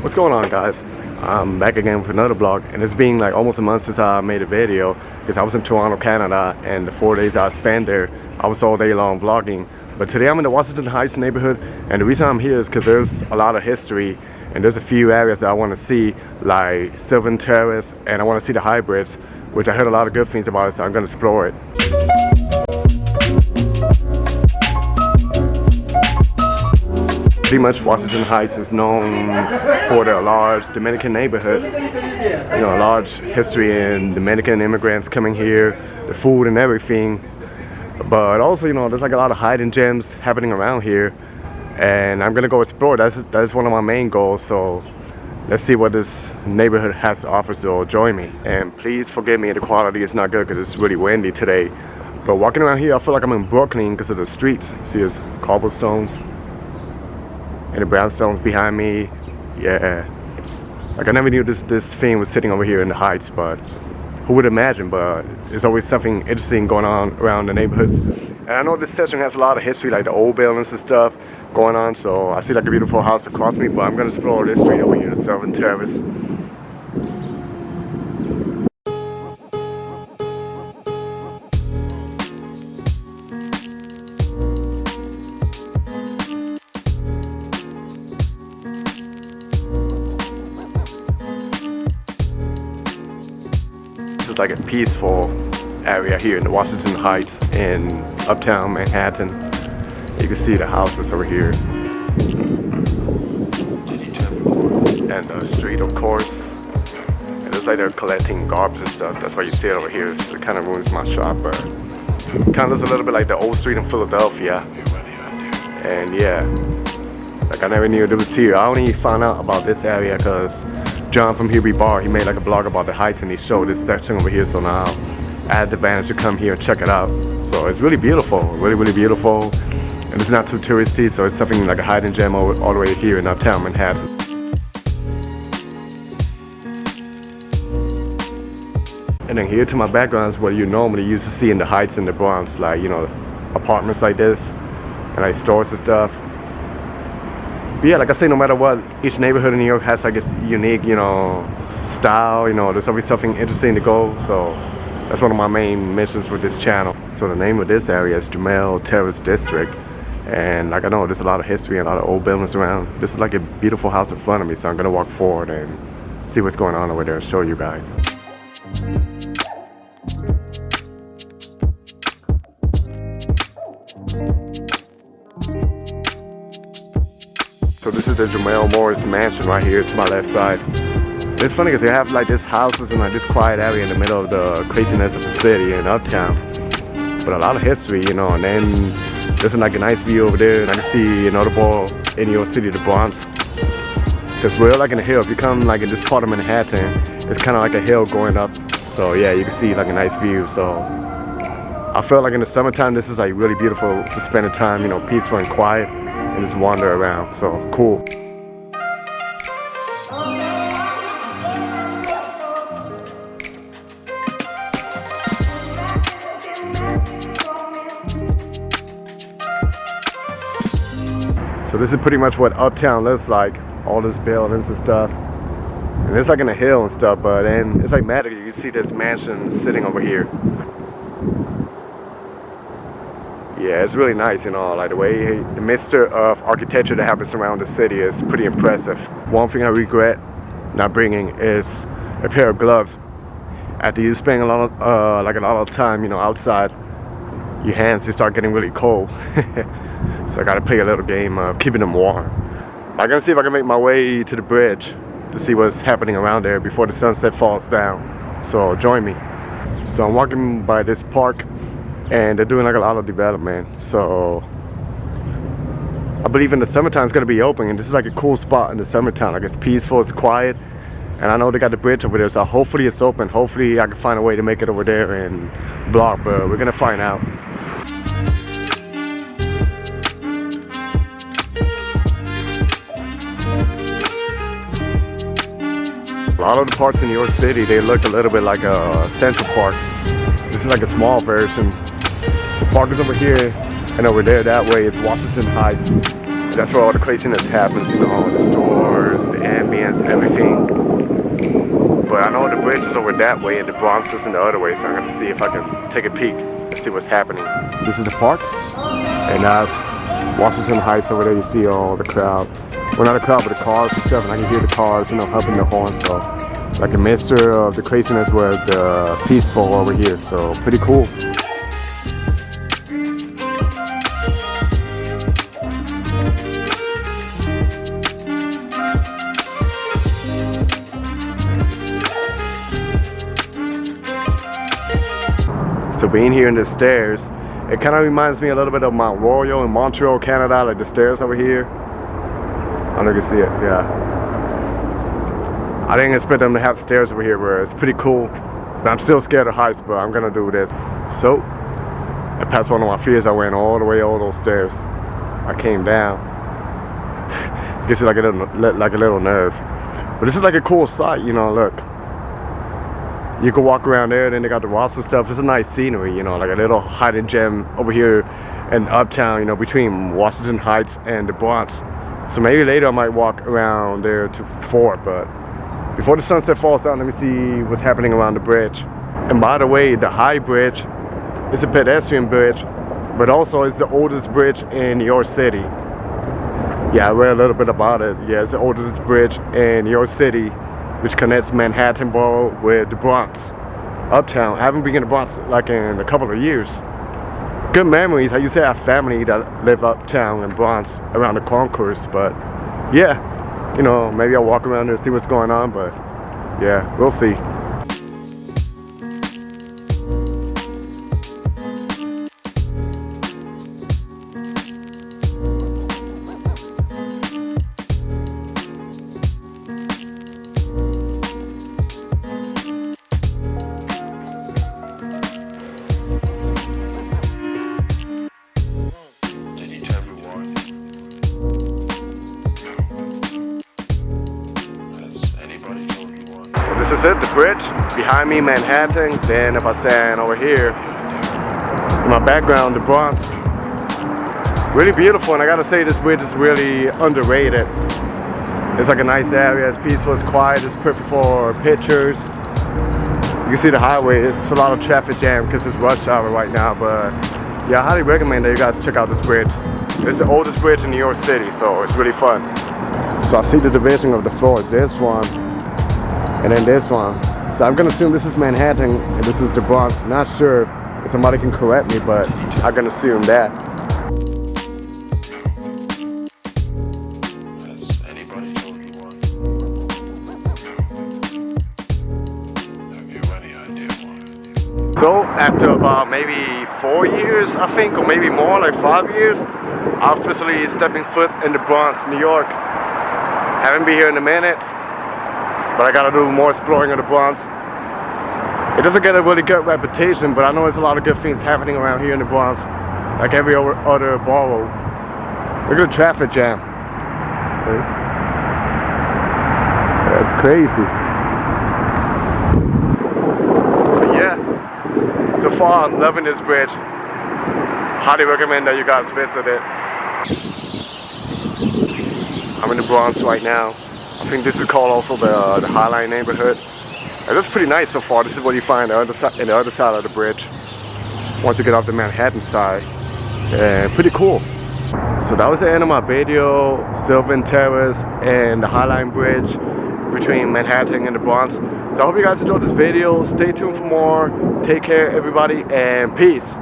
What's going on, guys? I'm back again with another vlog, and it's been like almost a month since I made a video because I was in Toronto, Canada, and the 4 days I spent there I was all day long vlogging. But today I'm in the Washington Heights neighborhood, and the reason I'm here is because there's a lot of history and there's a few areas that I want to see, like Sylvan Terrace, and I want to see the High Bridge, which I heard a lot of good things about it, so I'm going to explore it. Pretty much Washington Heights is known for their large Dominican neighborhood. You know, a large history in Dominican immigrants coming here, the food and everything. But also, you know, there's like a lot of hidden gems happening around here. And I'm gonna go explore. That's one of my main goals. So let's see what this neighborhood has to offer, so join me. And please forgive me, the quality is not good because it's really windy today. But walking around here, I feel like I'm in Brooklyn because of the streets. See, there's cobblestones. And the brownstones behind me, yeah. Like I never knew this thing was sitting over here in the Heights, but who would imagine? But there's always something interesting going on around the neighborhoods. And I know this section has a lot of history, like the old buildings and stuff going on. So I see like a beautiful house across me, but I'm gonna explore this street over here, the Sylvan Terrace. Like a peaceful area here in the Washington Heights in Uptown Manhattan. You can see the houses over here and the street, of course. And it's like they're collecting garbage and stuff. That's why you see it over here. So it kind of ruins my shot, but it kind of looks a little bit like the old street in Philadelphia. And yeah, like I never knew it was here. I only found out about this area because John from Here We Bar, he made like a blog about the Heights and he showed this section over here, so now I had the advantage to come here and check it out. So it's really beautiful, really beautiful, and it's not too touristy, so it's something like a hidden gem all the way here in Uptown Manhattan. And then here to my background is what you normally used to see in the Heights in the Bronx, like, you know, apartments like this and like stores and stuff. But yeah, like I say, no matter what, each neighborhood in New York has like its unique, you know, style. You know, there's always something interesting to go. So that's one of my main missions with this channel. So the name of this area is Jumel Terrace District. And like I know, there's a lot of history and a lot of old buildings around. This is like a beautiful house in front of me. So I'm gonna walk forward and see what's going on over there and show you guys. So this is the Jumel Morris Mansion right here to my left side. It's funny because they have like these houses in like this quiet area in the middle of the craziness of the city in Uptown. But a lot of history, you know, and then there's like a nice view over there, and I can see another ball in New York City, the Bronx. Because we're like in a hill. If you come like in this part of Manhattan, it's kind of like a hill going up. So yeah, you can see like a nice view. So I feel like in the summertime, this is like really beautiful to spend the time, you know, peaceful and quiet. And just wander around, so cool. So this is pretty much what Uptown looks like, all these buildings and stuff. And it's like in a hill and stuff, but then it's like magic. You see this mansion sitting over here. Yeah, it's really nice, you know, like the way the mixture of architecture that happens around the city is pretty impressive. One thing I regret not bringing is a pair of gloves. After you spend a lot of time, you know, outside, your hands, they start getting really cold. So I gotta play a little game of keeping them warm. I'm gonna see if I can make my way to the bridge to see what's happening around there before the sunset falls down. So join me. So I'm walking by this park, and they're doing like a lot of development, so I believe in the summertime it's gonna be open, and this is like a cool spot in the summertime. Like it's peaceful, it's quiet, and I know they got the bridge over there, so hopefully it's open. Hopefully I can find a way to make it over there and vlog, but we're gonna find out. A lot of the parks in New York City, they look a little bit like a Central Park. This is like a small version. The park is over here, and over there that way is Washington Heights. That's where all the craziness happens, you know, the stores, the ambience. ambience, everything. But I know the bridge is over that way and the Bronx is in the other way, so I'm gonna see if I can take a peek and see what's happening. This is the park, and that's Washington Heights over there. You see all the crowd. Well, not a crowd, but the cars and stuff, and I can hear the cars, you know, humping the horn. So, like a mixture of the craziness with the peaceful over here. So, pretty cool. So being here in the stairs, it kind of reminds me a little bit of Mount Royal in Montreal, Canada, like the stairs over here. I don't know if you can see it, yeah. I didn't expect them to have stairs over here, but it's pretty cool. But I'm still scared of heights, but I'm gonna do this. So, I passed one of my fears. I went all the way all those stairs. I came down. Gets it like a little nerve. But this is like a cool sight, you know, look. You can walk around there, then they got the rocks and stuff. It's a nice scenery, you know, like a little hidden gem over here in Uptown, you know, between Washington Heights and the Bronx. So maybe later I might walk around there to Fort, but before the sunset falls down, let me see what's happening around the bridge. And by the way, the High Bridge is a pedestrian bridge, but also it's the oldest bridge in New York City. Yeah, I read a little bit about it. Yeah, it's the oldest bridge in New York City, which connects Manhattan Borough with the Bronx. Uptown. I haven't been in the Bronx like in a couple of years. Good memories. I used to have family that live uptown in Bronx around the concourse, but yeah, you know, maybe I'll walk around there and see what's going on, but yeah, we'll see. This is it, the bridge. Behind me, Manhattan. Then if I stand over here, in my background, the Bronx. Really beautiful, and I gotta say this bridge is really underrated. It's like a nice area, it's peaceful, it's quiet, it's perfect for pictures. You can see the highway, it's a lot of traffic jam because it's rush hour right now, but yeah, I highly recommend that you guys check out this bridge. It's the oldest bridge in New York City, so it's really fun. So I see the division of the floors, this one, and then this one. So I'm gonna assume this is Manhattan and this is the Bronx. Not sure if somebody can correct me, but I'm gonna assume that. Has anybody told you one? Have you any idea why? So after about maybe 4 years, I think, or maybe more, like 5 years, I'm officially stepping foot in the Bronx, New York. Haven't been here in a minute, but I gotta do more exploring of the Bronx. It doesn't get a really good reputation, but I know there's a lot of good things happening around here in the Bronx, like every other borough. Look at the traffic jam. That's crazy. But yeah, so far I'm loving this bridge. Highly recommend that you guys visit it. I'm in the Bronx right now. I think this is called also the High Line neighborhood. And that's pretty nice so far. This is what you find on the other side of the bridge once you get off the Manhattan side. And pretty cool. So that was the end of my video. Sylvan Terrace and the High Line Bridge between Manhattan and the Bronx. So I hope you guys enjoyed this video. Stay tuned for more. Take care everybody and peace.